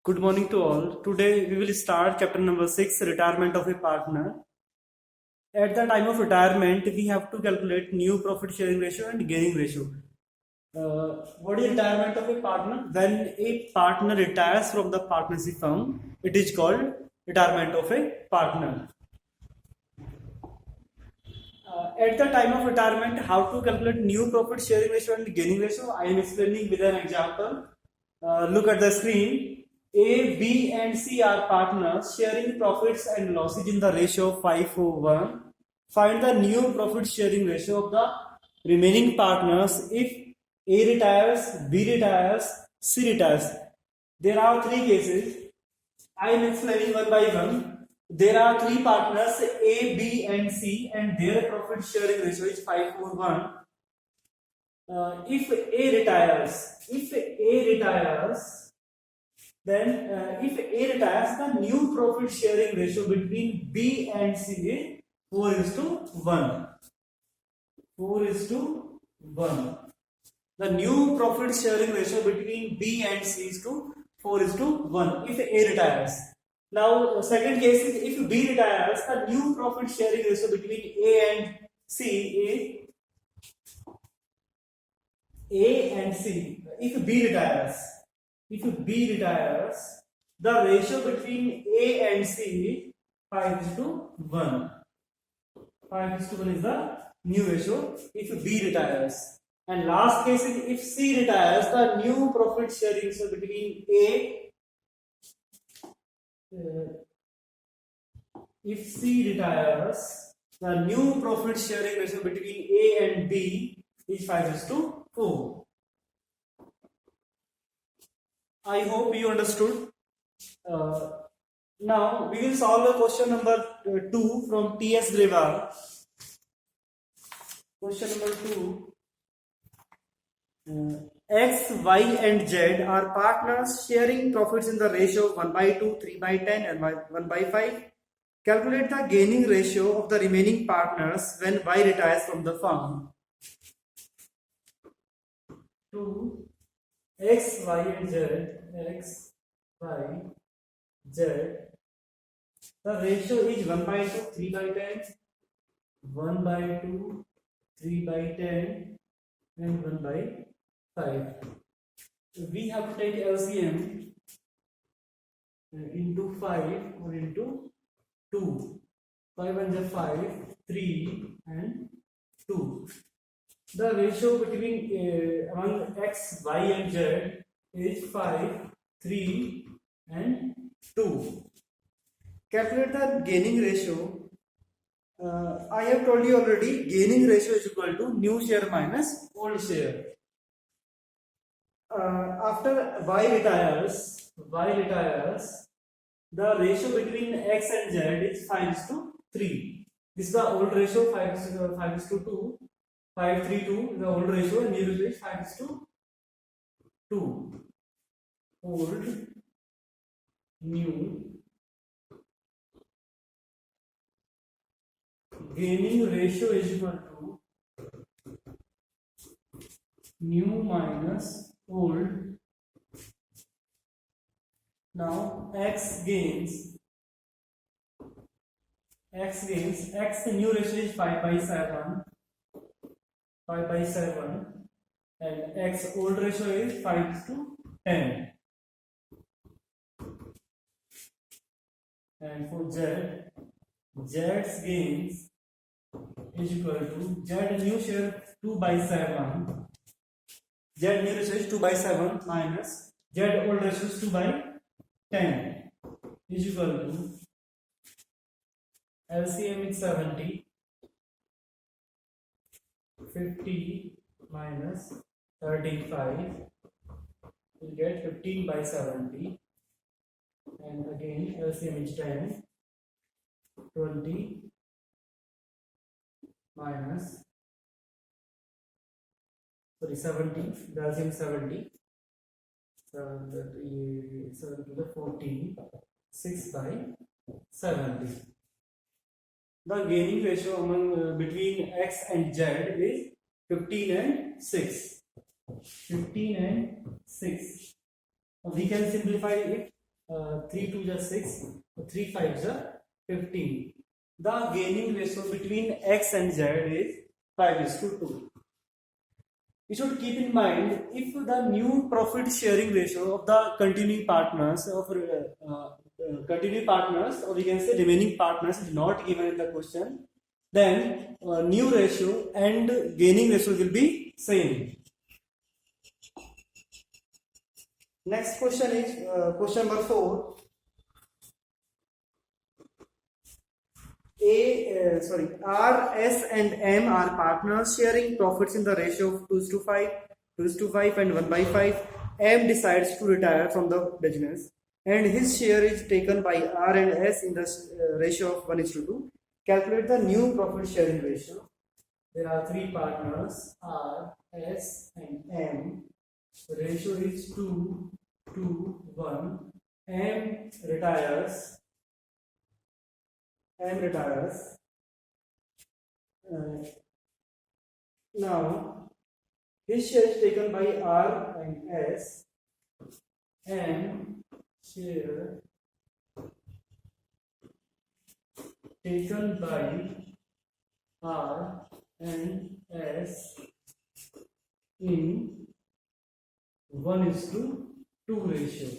Good morning to all. Today we will start chapter number 6, retirement of a partner. At the time of retirement, we have to calculate new profit sharing ratio and gaining ratio. What is retirement of a partner? When a partner retires from the partnership firm, it is called retirement of a partner. At the time of retirement, how to calculate new profit sharing ratio and gaining ratio? I am explaining with an example. Look at the screen. A, B, and C are partners sharing profits and losses in the ratio of 5:1. Find the new profit sharing ratio of the remaining partners if A retires, B retires, C retires. There are three cases. I am explaining one by one. There are three partners A, B, and C, and their profit sharing ratio is 5:1. If A retires, then if A retires, the new profit sharing ratio between B and C is 4:1. 4:1. The new profit sharing ratio between B and C is 4:1 if A retires. Now, second case is if B retires, the new profit sharing ratio between A and C is If B retires, the ratio between A and C is 5:1. 5:1 is the new ratio if B retires. And last case is if C retires, the new profit sharing ratio between if C retires, the new profit sharing ratio between A and B is 5:4. I hope you understood. Now we will solve the question number 2 from T.S. Grewal. Question number 2. X, Y, and Z are partners sharing profits in the ratio of 1/2, 3/10, and 1/5. Calculate the gaining ratio of the remaining partners when Y retires from the firm. 2. X, Y, and Z. X, Y, Z. The ratio is 1/2, 3/10, 1/2, 3/10, and 1/5. We have to take LCM into 5 or into 2. 5 and 5, 3 and 2. The ratio between among X, Y, and Z is 5, 3, and 2. Calculate the gaining ratio. I have told you already, gaining ratio is equal to new share minus old share. After Y retires, the ratio between X and Z is 5:3. This is the old ratio, 5:2. 5:3:2 is the old ratio, and new ratio is 5:2. Old, new. Gaining ratio is equal to new minus old. Now X gains. X new ratio is 5/7. 5/7, and X old ratio is 5:10. And for Z's gains is equal to Z new share 2/7. Z new ratio is 2/7 minus Z old ratio is 2/10 is equal to LCM is 70. 50 minus 35 will get 15/70, and again LCM is 10. 20 minus 70, the LCM is 70. So that is 7 to the 14, 6/70. The gaining ratio among between X and Z is 15 and 6. 15 and 6. We can simplify it. 3 2 is 6, 3 5 is 15. The gaining ratio between X and Z is 5:2. You should keep in mind, if the new profit sharing ratio of the continuing partners or we can say remaining partners is not given in the question, then new ratio and gaining ratio will be same. Next question is question number 4. R, S and M are partners sharing profits in the ratio of 2:5, 2:5 and 1/5. M decides to retire from the business and his share is taken by R and S in the ratio of 1:2. Calculate the new profit sharing ratio. There are three partners, R, S and M. The ratio is 2:1. M retires. Now his share is taken by R and S, and share taken by R and S in 1:2 ratio.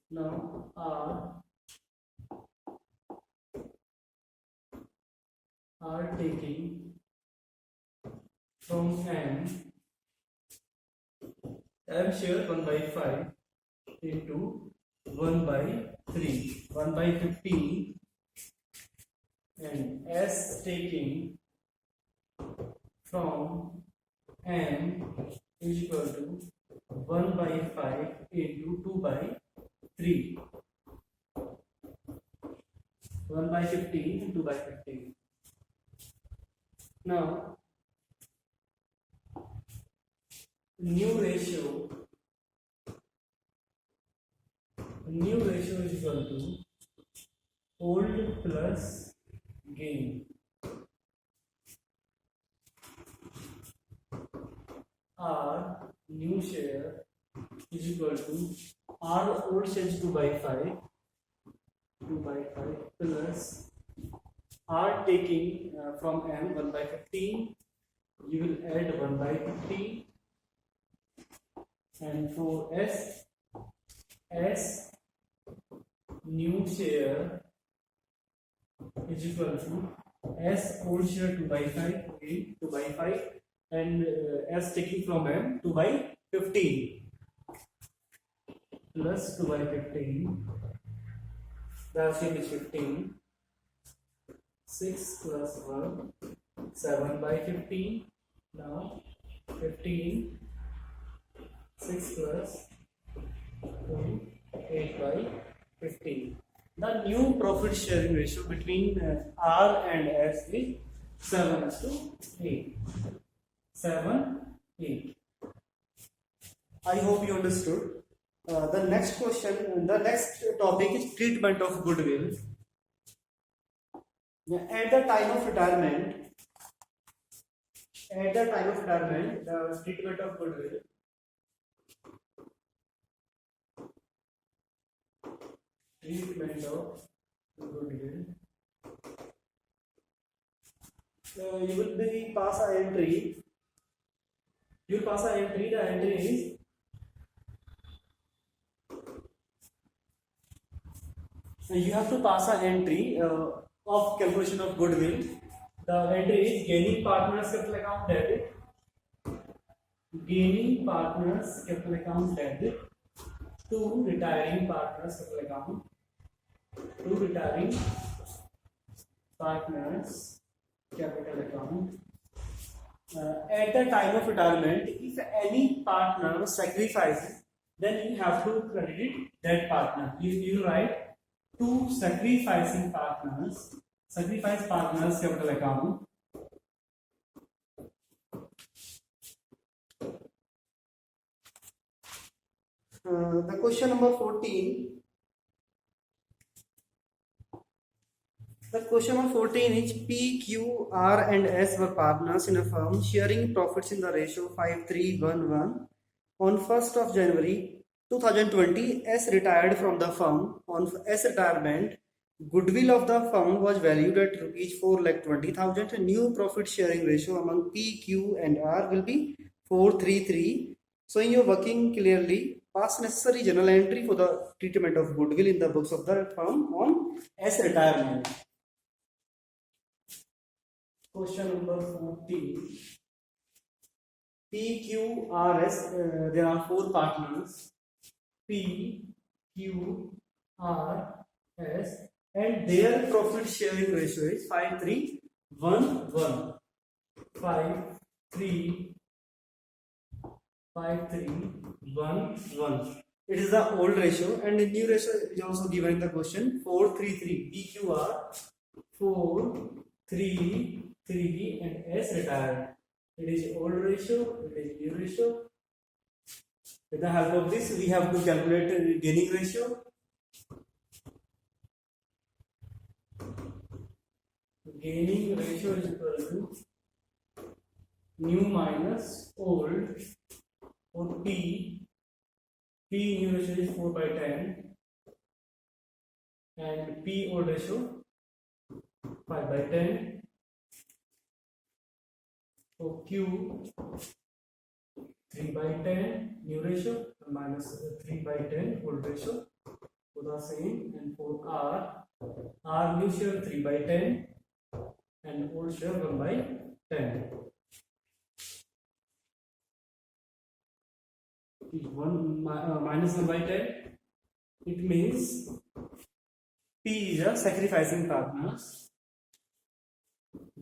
Now R taking from M share 1/5 into 1/3, 1/15, and S taking from M is equal to 1/5 into 2/3, 1/15 and 2/15. Now new ratio is equal to old plus gain. R new share is equal to R old share is 2/5 plus R taking from M 1/15. You will add 1/15, and for S new share is equal to S old share 2/5, again 2/5, and S taking from M 2/15 plus 2/15. The same is 15. 6 plus 1, 7/15. Now 15, 6 plus 2, 8/15. The new profit sharing ratio between R and S is 7:8. 7:8. I hope you understood. The next topic is treatment of goodwill. At the time of retirement, the treatment of goodwill. You will be pass an entry. You will pass an entry. The entry is you have to pass an entry of calculation of goodwill. The entry is gaining partners capital account debit. Gaining partners capital account debit to retiring partners capital account. To retiring partners capital account. At the time of retirement, if any partner sacrifices, then you have to credit that partner. You write to sacrifice partners capital account. The question number 14. The question number 14 is P, Q, R and S were partners in a firm sharing profits in the ratio 5:3:1:1. On 1st of January 2020, S retired from the firm. On S retirement, goodwill of the firm was valued at rupees 4,20,000. New profit sharing ratio among P, Q and R will be 4:3:3. So in your working clearly, pass necessary journal entry for the treatment of goodwill in the books of the firm on S retirement. Question number 14. PQRS, there are four partners, P, Q, R, S, and their profit sharing ratio is 5:3:1:1. 5:3:1:1. It is the old ratio, and the new ratio is also given in the question 4:3:3. PQR 4:3:3 and S retired. It is old ratio, it is new ratio. With the help of this, we have to calculate gaining ratio. Gaining ratio is equal to new minus old for P. P new ratio is 4/10 and P old ratio 5/10. So Q 3/10 new ratio minus 3/10 old ratio, both are same. And for R new share 3/10 and old share 1/10. Minus 1/10, it means P is a sacrificing partners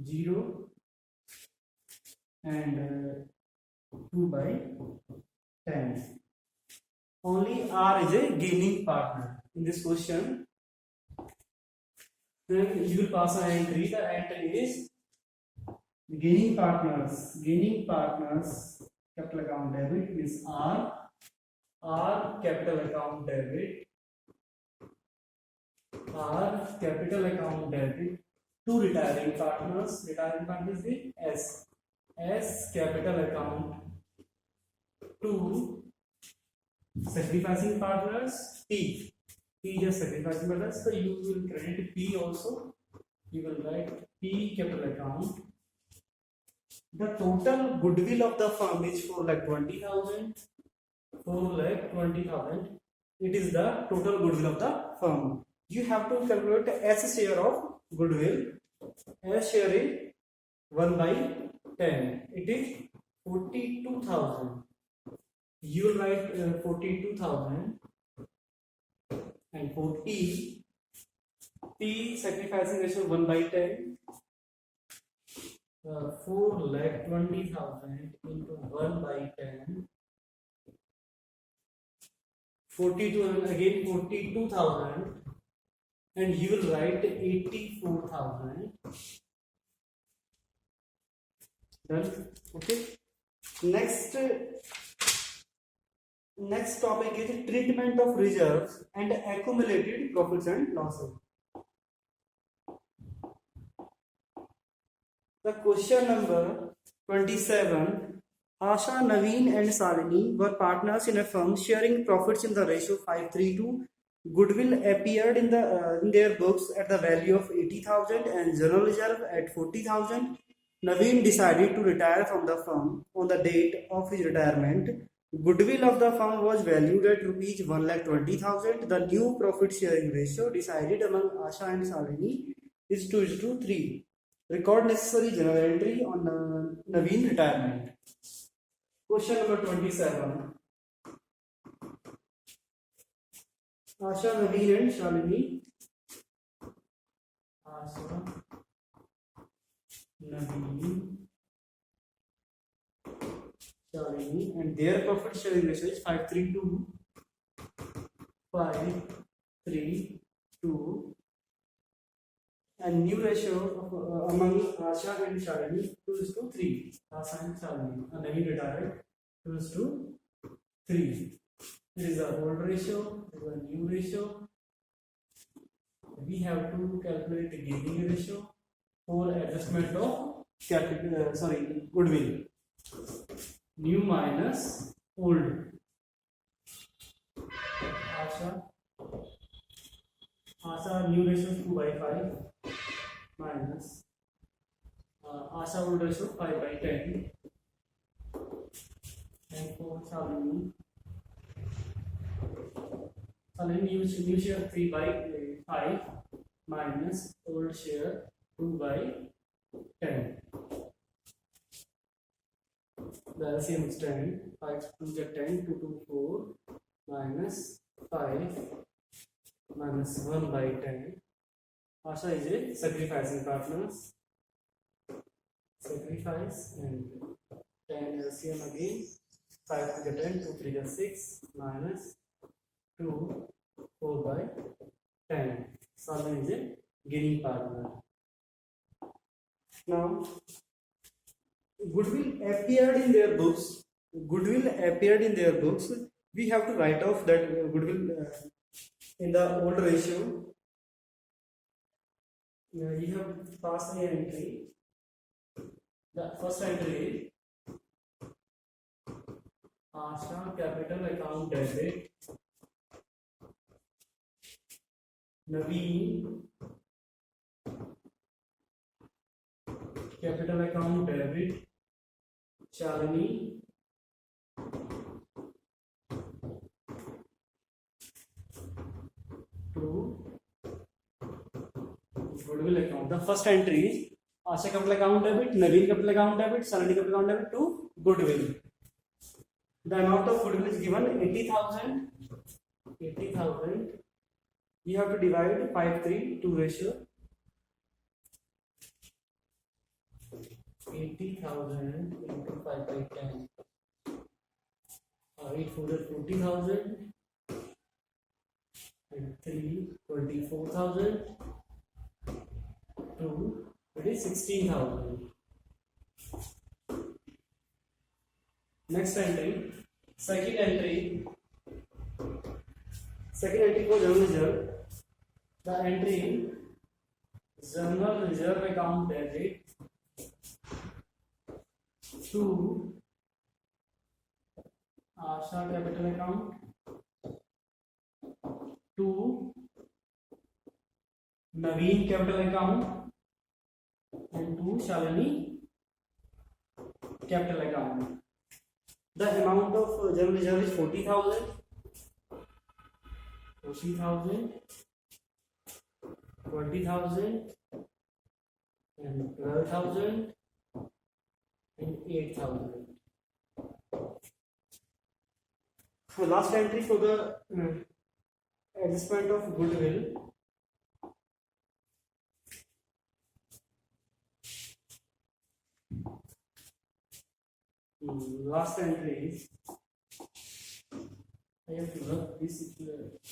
0 and 2/10. Only R is a gaining partner in this question. Then you will pass an entry. The entry is gaining partners. Gaining partners capital account debit means R capital account debit. R capital account debit to retiring partners. Retiring partners is S capital account to sacrificing partners P. P is sacrificing partners, so you will credit P also. You will write P capital account. The total goodwill of the firm is 4,20,000. 4,20,000. It is the total goodwill of the firm. You have to calculate S share of goodwill. S share is 1/10. It is 42,000. You will write 42,000. And for P sacrificing ratio 1/10. 4,20,000 into 1/10. 42 again 42,000, and you will write 84,000. Done. Okay. Next topic is treatment of reserves and accumulated profits and losses. The question number 27. Asha, Naveen and Salini were partners in a firm sharing profits in the ratio 5:3:2. Goodwill appeared in their books at the value of 80,000 and general reserve at 40,000. Naveen decided to retire from the firm on the date of his retirement. Goodwill of the firm was valued at rupees 1,20,000. The new profit sharing ratio decided among Asha and Salini is 2:3. Record necessary journal entry on Naveen retirement. Question number 27. Asha, Naveen and Shalini. Asha, Naveen, Shalini, and their profit sharing ratio is 5:3:2. 5:3:2. And new ratio of, among Asha and Shalini 2:3. Asha and Shalini. And Naveen retired 2:3. This is the old ratio, this is the new ratio. We have to calculate the gaining ratio for adjustment of goodwill. New minus old. Asha new ratio is 2 by 5 minus Asha old ratio 5 by 10 and for Shalini new share 3 by 5 minus old share 2 by 10. The LCM is 10. 5 2 get 10, 2 2 4 minus 5 minus 1 by 10. Asha is a sacrificing partners. Sacrifice and 10 LCM again. 5 to get 10, 2 3 get 6 minus 2 4 by 10. Salman is a gaining partner. Now, goodwill appeared in their books. Goodwill appeared in their books. We have to write off that goodwill in the old ratio. You have passed an entry. The first entry is Asha capital account debit. Naveen capital account debit. Shalini to goodwill account. The first entry is Asha capital account debit, Naveen capital account debit, Shalini capital account debit to goodwill. The amount of goodwill is given 80,000. 80,000. You have to divide 5:3 ratio. 80,000 into 5 by 10. 8 4 40,000 and 3 24,000. 2 it is 16,000. Next entry, second entry for general reserve. The entry general reserve account debit to Asha capital account to Naveen capital account and to Shalini capital account. The amount of general reserve is 40,000. 40,000, 20,000 and 12,000 and 8,000. So last entry for the adjustment of goodwill. Last entry is I have to work this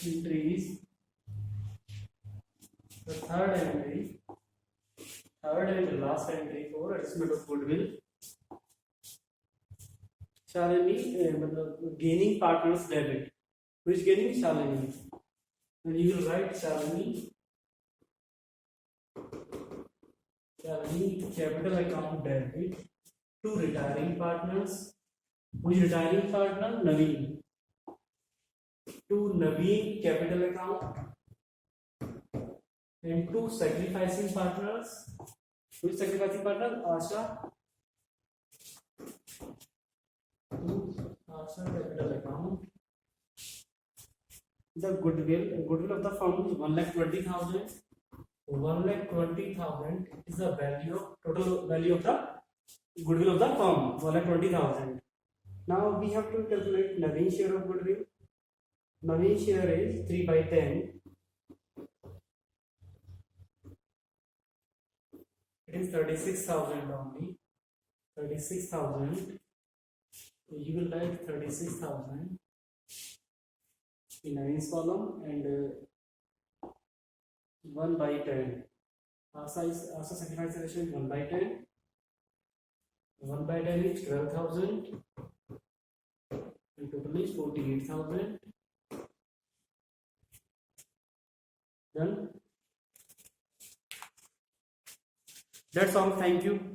entry is the third and the last entry for adjustment of goodwill. Shalini, gaining partners debit. Who is gaining? Shalini. And you will write Shalini capital account debit to retiring partners. Who is retiring partner? Naveen. To Naveen capital account and to sacrificing partners. Who is sacrificing partner? Asha. To Asha capital account. The goodwill of the firm is 1,20,000. 1,20,000 is the total value of the goodwill of the firm. 1,20,000. Now we have to calculate Naveen share of goodwill. Naveen share is 3 by 10. It is 36,000 only. 36,000. You will write 36,000 in Naveen's column and 1 by 10. Asha sacrifice ratio is 1 by 10. 1 by 10 is 12,000. And total is 48,000. Done. That's all. Thank you.